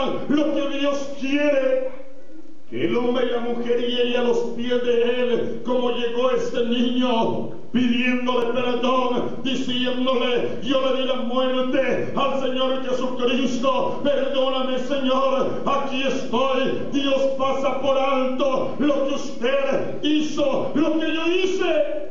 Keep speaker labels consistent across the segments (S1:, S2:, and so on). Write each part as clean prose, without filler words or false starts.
S1: hagan lo que Dios quiere. Que el hombre y la mujer llegue a los pies de Él, como llegó este niño, pidiéndole perdón, diciéndole: yo le di la muerte al Señor Jesucristo, perdóname, Señor, aquí estoy. Dios pasa por alto lo que usted hizo, lo que yo hice.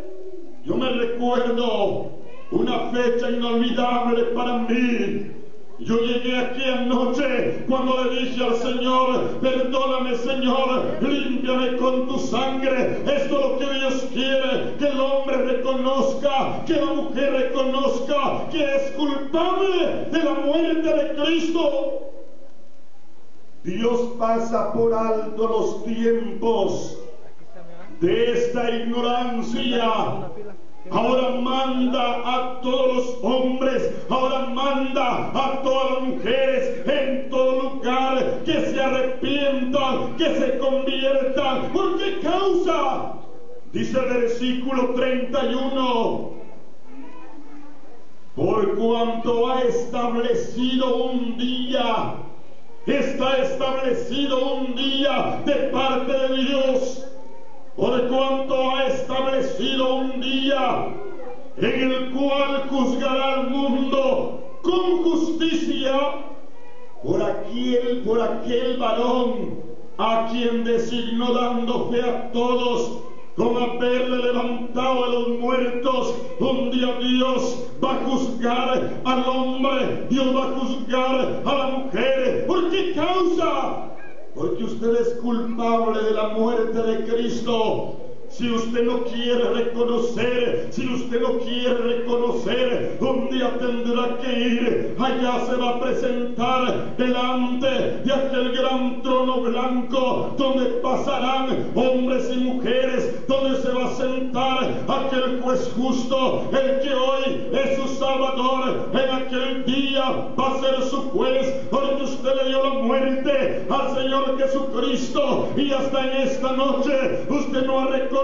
S1: Yo me recuerdo una fecha inolvidable para mí. Yo llegué aquí anoche cuando le dije al Señor: perdóname, Señor, límpiame con tu sangre. Esto es lo que Dios quiere, que el hombre reconozca, que la mujer reconozca que es culpable de la muerte de Cristo. Dios pasa por alto los tiempos de esta ignorancia. Ahora manda a todos los hombres, ahora manda a todas las mujeres en todo lugar que se arrepientan, que se conviertan. ¿Por qué causa? Dice el versículo 31: por cuanto ha establecido un día, está establecido un día de parte de Dios. Por cuanto ha establecido un día en el cual juzgará al mundo con justicia por aquel varón a quien designó, dando fe a todos, con haberle levantado de los muertos. Un día Dios va a juzgar al hombre, Dios va a juzgar a la mujer. ¿Por qué causa? Porque usted es culpable de la muerte de Cristo. Si usted no quiere reconocer, un día tendrá que ir. Allá se va a presentar delante de aquel gran trono blanco, donde pasarán hombres y mujeres, donde se va a sentar aquel juez justo, el que hoy es su Salvador. En aquel día va a ser su juez, porque usted le dio la muerte al Señor Jesucristo, y hasta en esta noche usted no ha reconocido,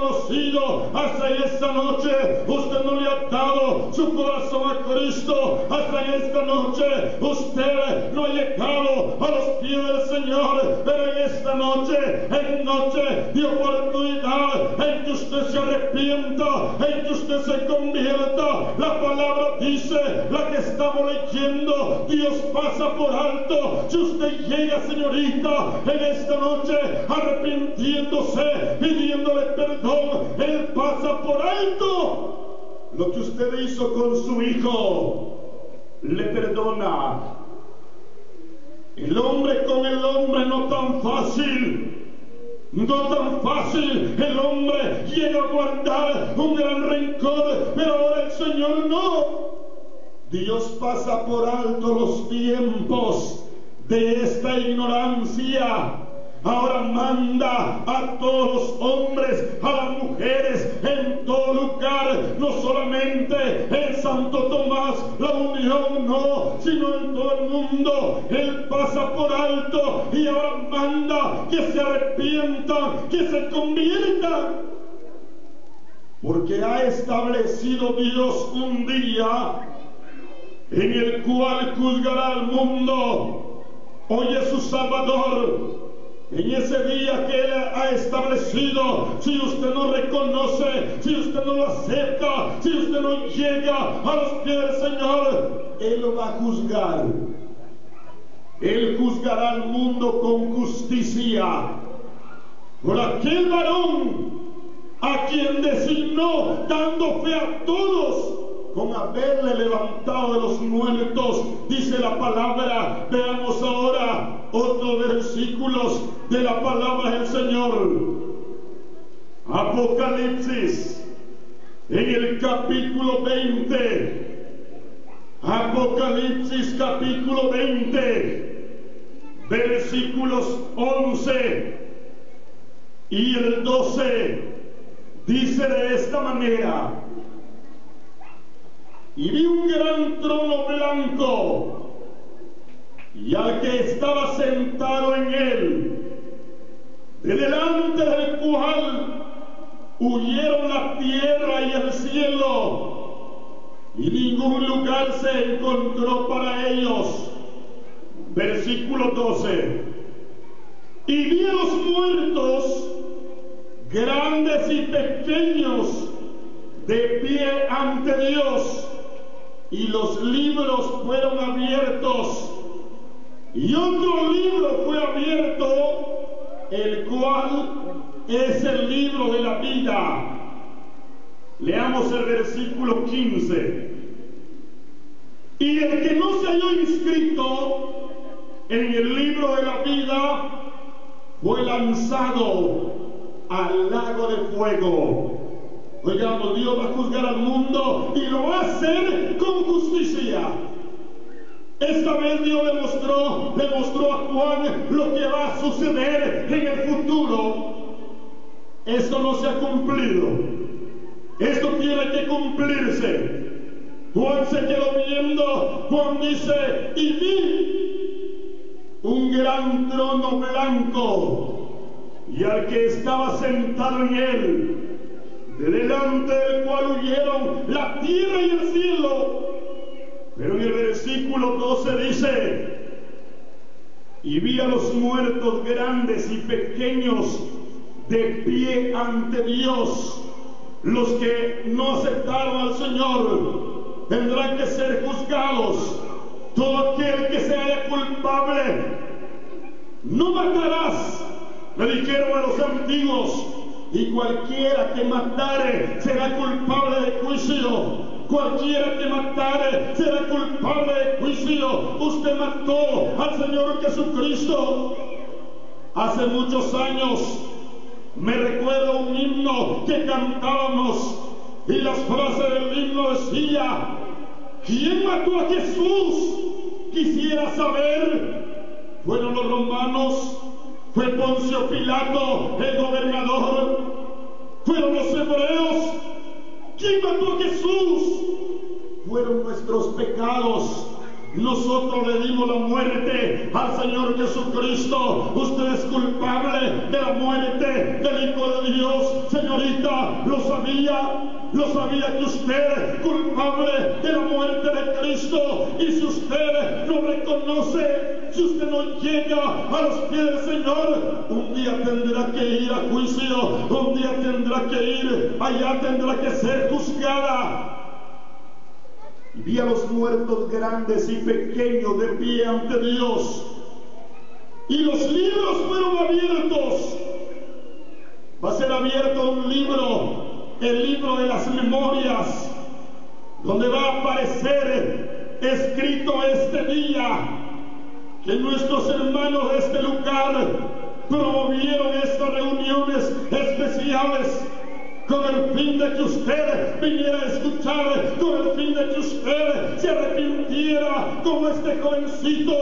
S1: hasta en esta noche usted no le ha dado su corazón a Cristo, hasta en esta noche usted no ha llegado a los pies del Señor. Pero en esta noche es noche de oportunidad, en que usted se arrepienta, en que usted se convierta. La palabra dice, la que estamos leyendo: Dios pasa por alto. Si usted llega, señorita, en esta noche arrepintiéndose, pidiéndole perdón, Él pasa por alto lo que usted hizo con su hijo, le perdona. El hombre con el hombre no tan fácil, el hombre llega a guardar un gran rencor, pero ahora el Señor no. Dios pasa por alto los tiempos de esta ignorancia. Ahora manda a todos los hombres, a las mujeres, en todo lugar, no solamente en Santo Tomás, la Unión, no, sino en todo el mundo. Él pasa por alto y ahora manda que se arrepientan, que se conviertan. Porque ha establecido Dios un día en el cual juzgará al mundo. Hoy es su Salvador. En ese día que Él ha establecido, si usted no reconoce, si usted no lo acepta, si usted no llega a los pies del Señor, Él lo va a juzgar. Él juzgará al mundo con justicia por aquel varón a quien designó, dando fe a todos, con haberle levantado de los muertos. Dice la palabra. Veamos ahora otros versículos de la palabra del Señor. Apocalipsis, en el capítulo 20. Apocalipsis capítulo 20, versículos 11 y el 12. Dice de esta manera: y vi un gran trono blanco, y al que estaba sentado en él, de delante del cual huyeron la tierra y el cielo, y ningún lugar se encontró para ellos. versículo 12. Y vi a los muertos, grandes y pequeños, de pie ante Dios, y los libros fueron abiertos, y otro libro fue abierto, el cual es el libro de la vida. Leamos el versículo 15. Y el que no se halló inscrito en el libro de la vida fue lanzado al lago de fuego. Oigamos, Dios va a juzgar al mundo y lo va a hacer con justicia. Esta vez Dios demostró a Juan lo que va a suceder en el futuro. Esto no se ha cumplido. Esto tiene que cumplirse. Juan se quedó viendo. Juan dice: y vi un gran trono blanco, y al que estaba sentado en él, de delante del cual huyeron la tierra y el cielo. Pero en el versículo 12 dice: y vi a los muertos grandes y pequeños de pie ante Dios. Los que no aceptaron al Señor tendrán que ser juzgados. Todo aquel que se haya culpable. No matarás, le dijeron a los antiguos, y cualquiera que matare será culpable de juicio. Cualquiera que matare será culpable de juicio. Usted mató al Señor Jesucristo. Hace muchos años me recuerdo un himno que cantábamos, y las frases del himno decía: ¿quién mató a Jesús? Quisiera saber. ¿Fueron los romanos? ¿Fue Poncio Pilato el gobernador? ¿Fueron los hebreos? ¿Quién mató a Jesús? Fueron nuestros pecados. Nosotros le dimos la muerte al Señor Jesucristo. Usted es culpable de la muerte del Hijo de Dios. Señorita, lo sabía que usted es culpable de la muerte de Cristo. Y si usted no reconoce, si usted no llega a los pies del Señor, un día tendrá que ir a juicio, un día tendrá que ir, allá tendrá que ser juzgada. Y vi a los muertos grandes y pequeños de pie ante Dios, y los libros fueron abiertos. Va a ser abierto un libro, el libro de las memorias, donde va a aparecer escrito este día que nuestros hermanos de este lugar promovieron estas reuniones especiales, con el fin de que usted viniera a escuchar, con el fin de que usted se arrepintiera como este jovencito.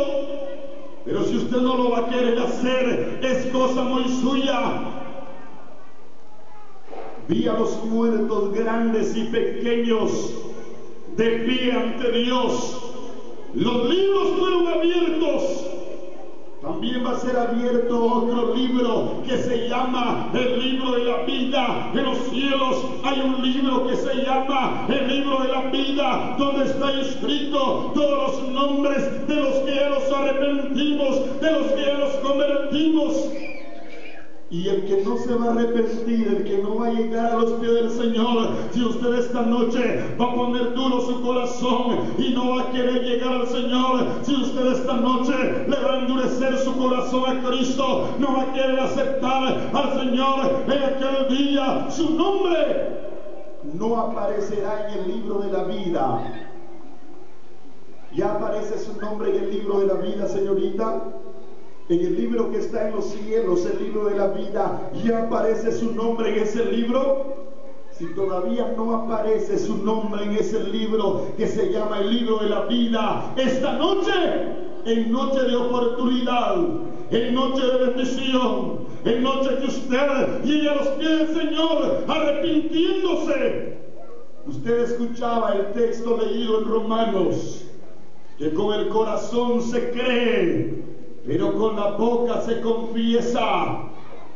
S1: Pero si usted no lo va a querer hacer, es cosa muy suya. Vi a los muertos grandes y pequeños de pie ante Dios. Los libros fueron abiertos. También va a ser abierto otro libro que se llama el libro de la vida. En los cielos hay un libro que se llama el libro de la vida, donde está escrito todos los nombres de los que ya nos arrepentimos, de los que ya nos convertimos. Y el que no se va a arrepentir, el que no va a llegar a los pies del Señor, si usted esta noche va a poner duro su corazón y no va a querer llegar al Señor, si usted esta noche le va a endurecer su corazón a Cristo, no va a querer aceptar al Señor en aquel día, su nombre no aparecerá en el libro de la vida. ¿Ya aparece su nombre en el libro de la vida, señorita? En el libro que está en los cielos, el libro de la vida, ¿ya aparece su nombre en ese libro? Si todavía no aparece su nombre en ese libro que se llama el libro de la vida, esta noche, en noche de oportunidad, en noche de bendición, en noche que usted llegue a los pies del Señor arrepintiéndose. Usted escuchaba el texto leído en Romanos, que con el corazón se cree, pero con la boca se confiesa.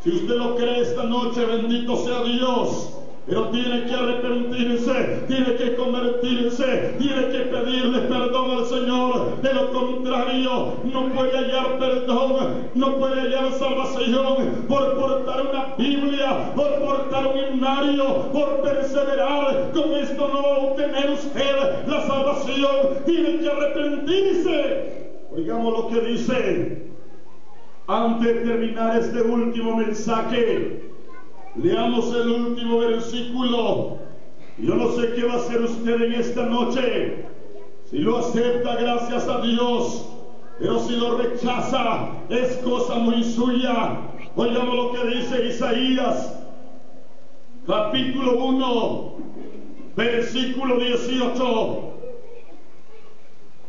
S1: Si usted lo cree esta noche, bendito sea Dios. pero tiene que arrepentirse, tiene que convertirse, tiene que pedirle perdón al Señor. De lo contrario, no puede hallar perdón, no puede hallar salvación por portar una Biblia, por portar un himnario, por perseverar. Con esto no va a obtener usted la salvación. Tiene que arrepentirse. Oigamos lo que dice. Antes de terminar este último mensaje, leamos el último versículo. Yo no sé qué va a hacer usted en esta noche. Si lo acepta, gracias a Dios. Pero si lo rechaza, es cosa muy suya. Oigamos lo que dice Isaías, capítulo 1, versículo 18.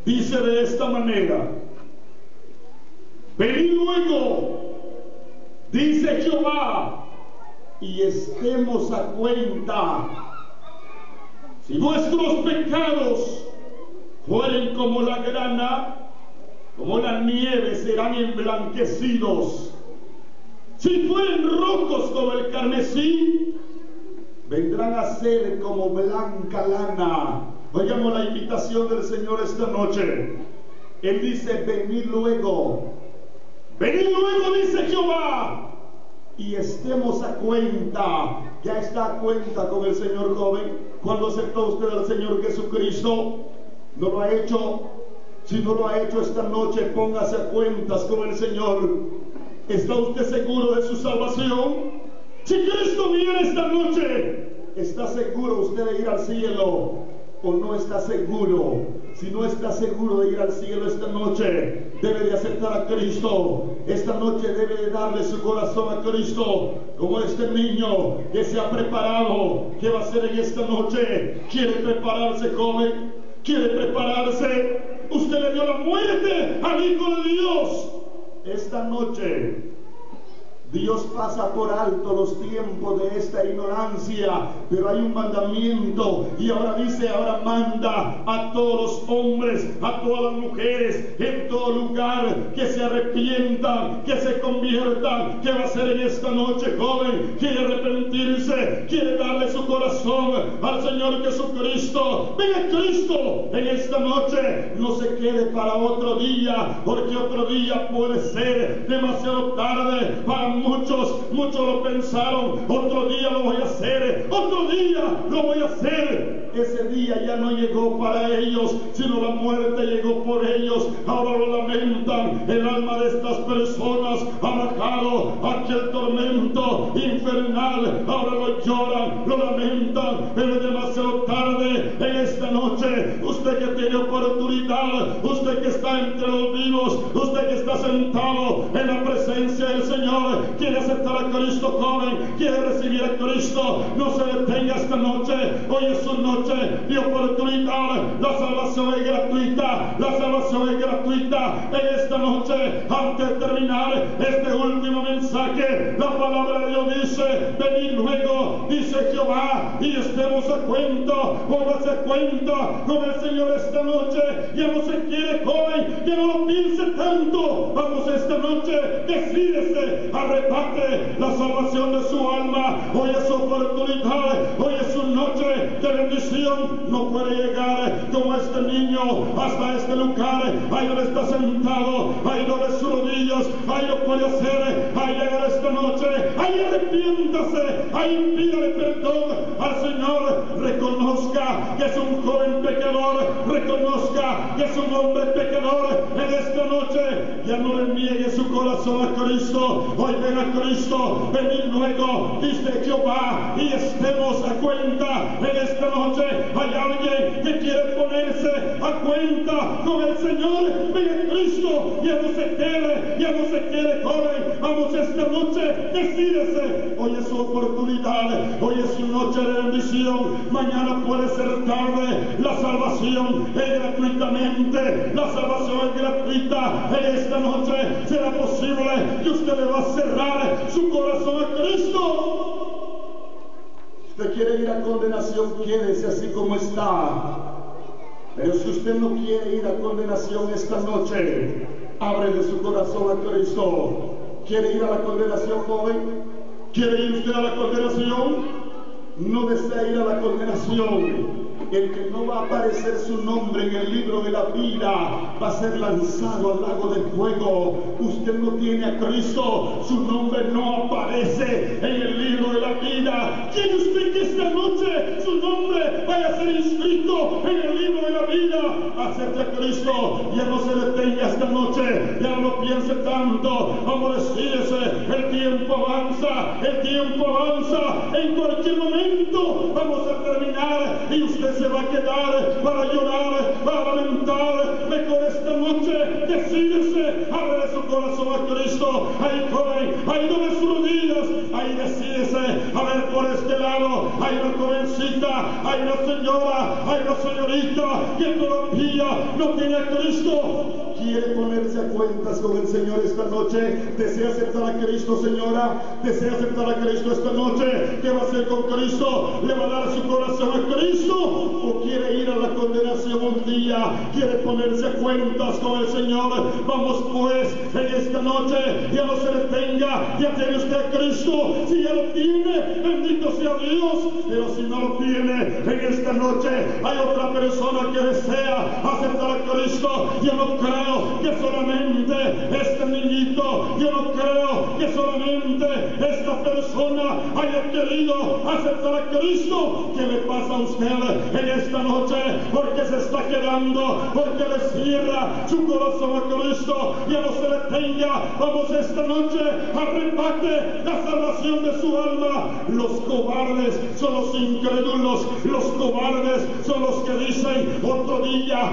S1: Dice de esta manera: venid luego, dice Jehová, y estemos a cuenta. Si vuestros pecados fueren como la grana, como la nieve serán emblanquecidos. Si fueren rojos como el carmesí, vendrán a ser como blanca lana. Oigamos la invitación del Señor esta noche. Él dice: venid luego, dice Jehová, y estemos a cuenta. Ya está a cuenta con el Señor, joven. Cuando aceptó usted al Señor Jesucristo, no lo ha hecho. Si no lo ha hecho esta noche, póngase a cuentas con el Señor. ¿Está usted seguro de su salvación? Si Cristo viene esta noche, ¿está seguro usted de ir al cielo o no está seguro? Si no está seguro de ir al cielo esta noche, debe de aceptar a Cristo. Esta noche debe de darle su corazón a Cristo, como este niño que se ha preparado. ¿Qué va a hacer en esta noche? ¿Quiere prepararse, joven? ¿Quiere prepararse? Usted le dio la muerte al Hijo de Dios. Esta noche Dios pasa por alto los tiempos de esta ignorancia, pero hay un mandamiento, y ahora dice, ahora manda a todos los hombres, a todas las mujeres, en todo lugar, que se arrepientan, que se conviertan. ¿Qué va a hacer en esta noche, joven? ¿Quiere arrepentirse? ¿Quiere darle su corazón al Señor Jesucristo? Venga Cristo en esta noche. No se quede para otro día, porque otro día puede ser demasiado tarde. Para muchos lo pensaron: otro día lo voy a hacer, otro día lo voy a hacer. Ese día ya no llegó para ellos, sino la muerte llegó por ellos. Ahora lo lamentan. El alma de estas personas ha bajado a aquel tormento infernal. Ahora lo lloran, lo lamentan, pero es demasiado tarde. En esta noche, usted que tiene oportunidad, usted que está entre los vivos, usted que está sentado en la presencia del Señor, quiere aceptar a Cristo, joven, quiere recibir a Cristo, no se detenga esta noche. Hoy es su noche de oportunidad. La salvación es gratuita, la salvación es gratuita. En esta noche, antes de terminar este último mensaje, la palabra de Dios dice: venid luego, dice Jehová, y estemos a cuenta. Póngase a cuenta con el Señor esta noche. Ya no se quiere, joven, que no lo piense tanto. Vamos esta noche, decídese, arrebate la salvación de su alma. Hoy es su oportunidad, hoy es su noche de bendición. No puede llegar como este niño hasta este lugar. Ahí donde está sentado, ahí donde sus rodillas, ahí lo puede hacer. Ahí llegar esta noche, ahí arrepiéntase, ahí pídale perdón al Señor. Reconozca que es un joven pecador, reconozca que es un hombre pecador. En esta noche ya no le niegue su corazón a Cristo. Hoy ven a Cristo, venid luego, dice Jehová, y estemos a cuenta. En esta noche hay alguien que quiere ponerse a cuenta con el Señor. Ven a Cristo, ya no se quede, joven. Vamos esta noche, decídese. Hoy es su oportunidad, hoy es su noche de bendición. Mañana puede ser tarde. La salvación es gratuitamente, la salvación es gratuita. En esta noche será posible que usted le va a cerrar su corazón a Cristo. Usted quiere ir a condenación, quédese así como está. Pero si usted no quiere ir a condenación esta noche, ábrele su corazón a Cristo. ¿Quiere ir a la condenación, joven? ¿Quiere ir usted a la condenación? no desea ir a la condenación. El que no va a aparecer su nombre en el libro de la vida va a ser lanzado al lago de fuego. Usted no tiene a Cristo, su nombre no aparece en el libro de la vida. ¿Quiere usted que esta noche su nombre vaya a ser inscrito en el libro de la vida? Acepte a Cristo, ya no se detenga esta noche, ya no lo piense tanto. Vamos a decirse, el tiempo avanza, el tiempo avanza. En cualquier momento vamos a terminar y usted se va a quedar para llorar, para lamentar. Mejor esta noche decídese a ver su corazón a Cristo. Ahí joven, ahí doble sus rodillas, ahí decídese a ver por este lado. Hay una jovencita, hay una señora, hay una señorita que todavía no tiene a Cristo. Quiere ponerse a cuentas con el Señor esta noche. Desea aceptar a Cristo, señora. Desea aceptar a Cristo esta noche. ¿Qué va a hacer con Cristo? ¿Le va a dar su corazón a Cristo? ¿O quiere ir a la condenación un día? ¿Quiere ponerse a cuentas con el Señor? Vamos pues en esta noche. Ya no se detenga. Ya tiene usted a Cristo. Si ya lo tiene, bendito sea Dios. Pero si no lo tiene, en esta noche hay otra persona que desea aceptar a Cristo. Yo no creo que solamente este niñito, yo no creo que solamente esta persona haya querido aceptar a Cristo. ¿Qué le pasa a usted en esta noche? Porque se está quedando, porque le cierra su corazón a Cristo. Ya no se detenga. Vamos esta noche, arrebate la salvación de su alma. Los cobardes son los incrédulos, los cobardes son los que dicen otro día,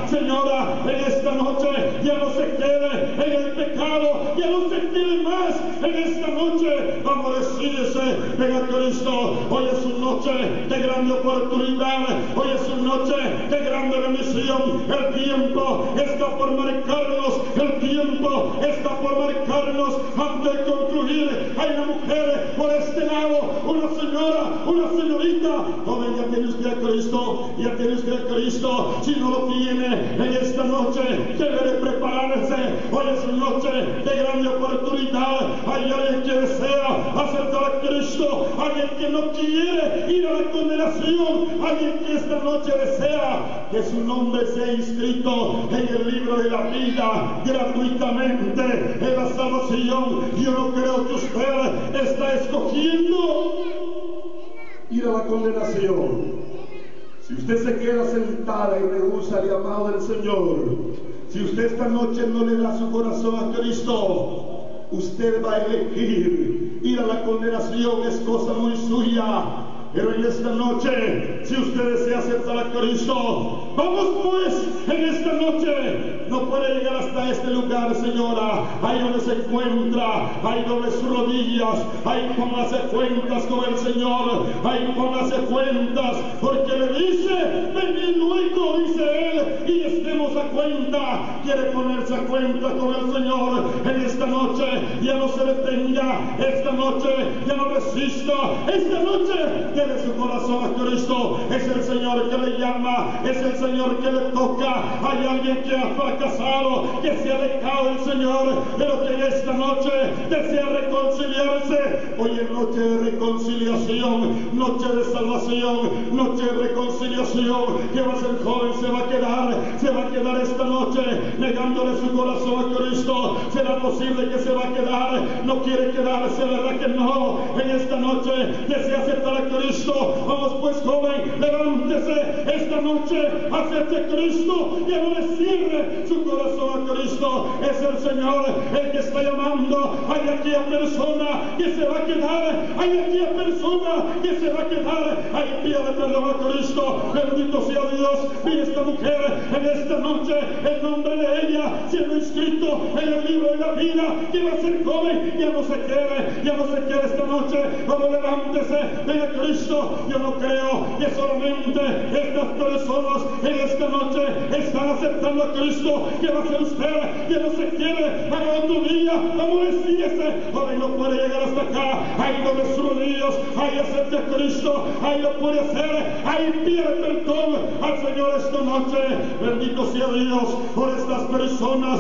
S1: señora. En esta noche ya no se quede en el pecado, ya no se quede más en esta noche. Vamos a decirse, ven a Cristo. Hoy es una noche de grande oportunidad, hoy es una noche de grande bendición. El tiempo está por marcarnos, el tiempo está por marcarnos. Antes de concluir, hay una mujer por este lado, una señora, una señorita. Joven, ya tiene usted a Cristo, ya tiene usted a Cristo. Si no lo tiene en esta noche, debe de prepararse. Hoy es una noche de grande oportunidad. Hay alguien que desea aceptar a Cristo, alguien que no quiere ir a la condenación, alguien que esta noche desea que su nombre sea inscrito en el libro de la vida gratuitamente, en la salvación. Yo no creo que usted está escogiendo ir a la condenación. Si usted se queda sentada y rehúsa el llamado del Señor, si usted esta noche no le da su corazón a Cristo, usted va a elegir ir a la condenación. Es cosa muy suya. Pero en esta noche, si usted desea aceptar a Cristo, vamos pues en esta noche. No puede llegar hasta este lugar, señora. Ahí donde se encuentra, ahí doble sus rodillas, ahí póngase cuentas con el Señor, ahí póngase cuentas, porque le dice, venid luego, dice Él, y estemos a cuenta. Quiere ponerse a cuenta con el Señor en esta noche. Ya no se detenga, esta noche ya no resista, esta noche dele su corazón a Cristo. Es el Señor que le llama, es el Señor que le toca. Hay alguien que ha fracasado, que se ha alejado del Señor, pero que en esta noche desea reconciliarse. Hoy es noche de reconciliación, noche de salvación, noche de reconciliación. ¿Qué va a ser, joven? Se va a quedar esta noche negándole su corazón a Cristo. ¿Será posible que se va a quedar? No quiere quedarse, ¿verdad que no? En esta noche desea aceptar a Cristo. Vamos pues, joven, levántese esta noche, acepte a Cristo, ya no le cierre su corazón a Cristo. Es el Señor el que está llamando. Hay aquí a persona que se va a quedar, hay aquí a persona que se va a quedar. Hay pídale perdón a Cristo. Bendito sea Dios. Mire esta mujer en esta noche, el nombre de ella siendo inscrito en el libro de la vida. Que va a ser joven, ya no se quede esta noche. Vamos, levántese, venga Cristo. Cristo. Yo no creo que solamente estas personas en esta noche están aceptando a Cristo, que va a ser usted, que no se quiere para otro día amolecíese. Ahora no puede llegar hasta acá, ahí no de sus rodillas, ahí acepte a Cristo, ahí lo puede hacer, ahí pide perdón al Señor esta noche. Bendito sea Dios por estas personas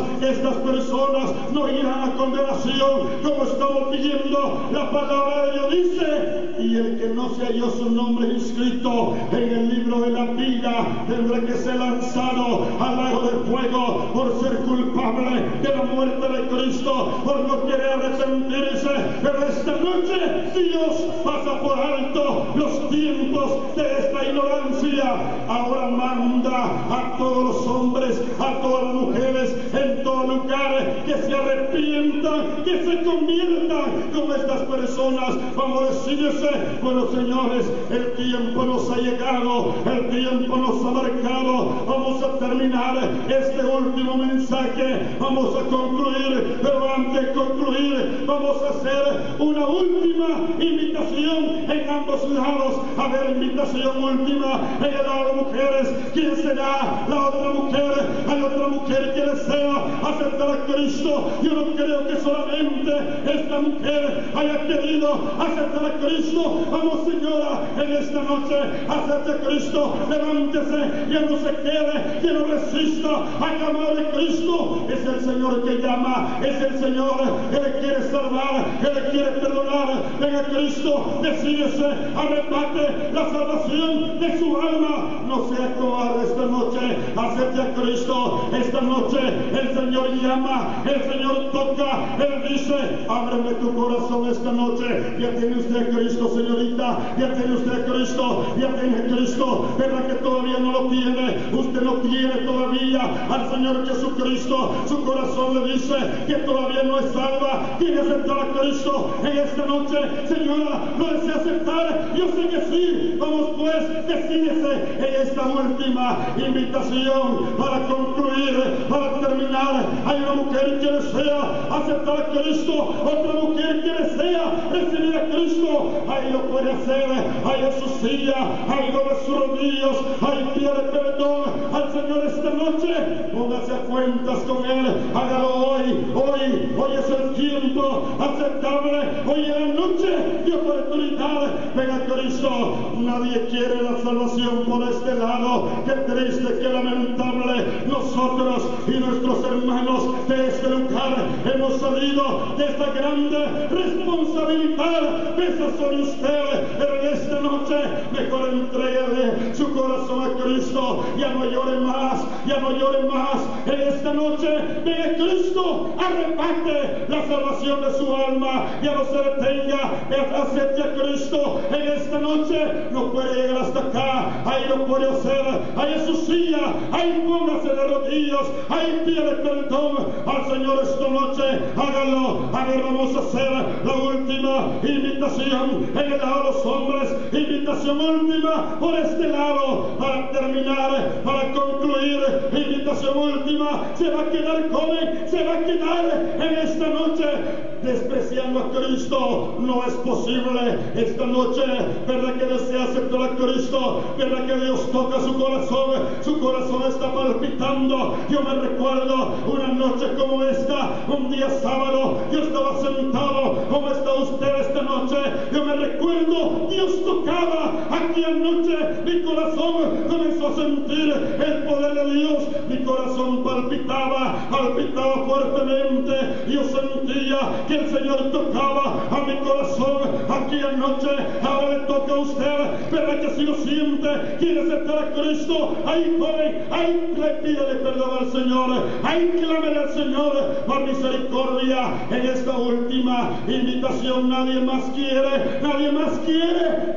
S1: no irán a condenación, como estamos viendo. La palabra de Dios dice: y el que no se halló su nombre inscrito en el libro de la vida tendrá que ser lanzado al lago del fuego por ser culpable de la muerte de Cristo, por no querer arrepentirse. Pero esta noche Dios pasa por alto los tiempos de esta ignorancia. Ahora manda a todos los hombres, a todas las mujeres, en todo lugar, que se arrepientan, que se conviertan como estas personas. Vamos a decirse: bueno, señores, el tiempo nos ha llegado, el tiempo nos ha marcado. Vamos a terminar este último mensaje, vamos a concluir, pero antes de concluir vamos a hacer una última invitación en ambos lados. A ver, invitación última en el lado de mujeres. ¿Quién será la otra mujer? Hay otra mujer que desea aceptar a Cristo. Yo no creo que solamente esta mujer haya querido aceptar a Cristo. Vamos, señora, en esta noche acepte a Cristo, levántese, ya no se quede, que no resista al llamado de Cristo. Es el Señor que llama, es el Señor que le quiere salvar, que le quiere perdonar. Venga Cristo, decídese, arrebate la salvación de su alma. No sea cobarde esta noche, acepte a Cristo. Esta noche el Señor llama, el Señor toca, Él dice: ábreme tu corazón esta noche. Ya tiene usted a Cristo, señorita, ya tiene usted a Cristo, ya tiene a Cristo. ¿Verdad que todavía no lo tiene? Usted no tiene todavía al Señor Jesucristo. Su corazón le dice que todavía no es salva. ¿Quiere aceptar a Cristo en esta noche? Señora, ¿lo desea aceptar? Yo sé que sí. Vamos pues, decídese en esta última invitación para concluir, para terminar. Hay una mujer que desea aceptar a Cristo, otra mujer que desea recibir a Cristo. Ahí lo puede hacer, ahí en su silla, ahí doble sus rodillas, ahí pide perdón al Señor esta noche. Póngase a cuentas con Él, hágalo hoy es el tiempo aceptable, hoy es la noche de oportunidad. Venga a Cristo. Nadie quiere la salvación por este lado. Qué triste, qué lamentable. Nosotros y nuestros hermanos de este lugar hemos salido de esta grande responsabilidad. Pesa sobre usted, pero en esta noche mejor entréguele su corazón a Cristo. Ya no llore más, ya no llore más. En esta noche venga a Cristo, arrebate la salvación de su alma. Ya no se detenga, acepte a Cristo en esta noche. No puede llegar hasta acá, ahí lo puede hacer, ahí en su silla, ahí póngase de rodillas, ahí pide perdón al Señor esta noche. Hágalo. A ver, vamos a hacer la última invitación en el lado de los hombres, invitación última por este lado, para terminar, para concluir. Invitación última. Se va a quedar joven, se va a quedar en esta noche despreciando a Cristo. No es posible esta noche, ¿verdad que desea aceptar a Cristo? ¿Verdad que Dios toca su corazón está palpitando? Yo me recuerdo una noche como esta, un día sábado, yo estaba sentado. ¿Cómo está usted esta noche? Yo me recuerdo, Dios tocaba aquí anoche, mi corazón comenzó a sentir el poder de Dios, mi corazón palpitaba fuertemente. Yo sentía que el Señor tocaba a mi corazón aquí anoche. Ahora le toca a usted, ¿verdad que si lo siente? Quiere aceptar a Cristo, ahí joven, ahí le pídele perdón al Señor, ahí clámele al Señor por misericordia. En esta última invitación nadie más quiere.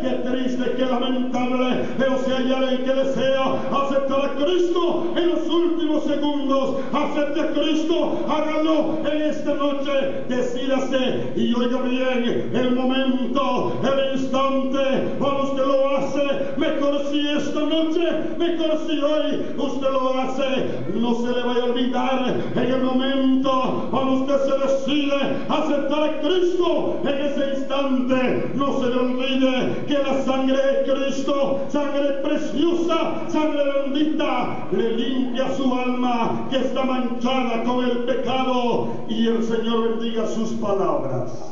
S1: Qué triste, qué lamentable, pero si hay alguien que desea aceptar a Cristo en los últimos segundos, acepte a Cristo, hágalo en esta noche. Decídase y oiga bien el momento, el instante. Cuando usted lo hace, mejor si esta noche, mejor si hoy usted lo hace. No se le vaya a olvidar en el momento cuando usted se decide aceptar a Cristo, en ese instante no se le olvide que la sangre de Cristo, sangre preciosa, sangre bendita, le limpia su alma que está manchada con el pecado. Y el Señor bendiga sus palabras.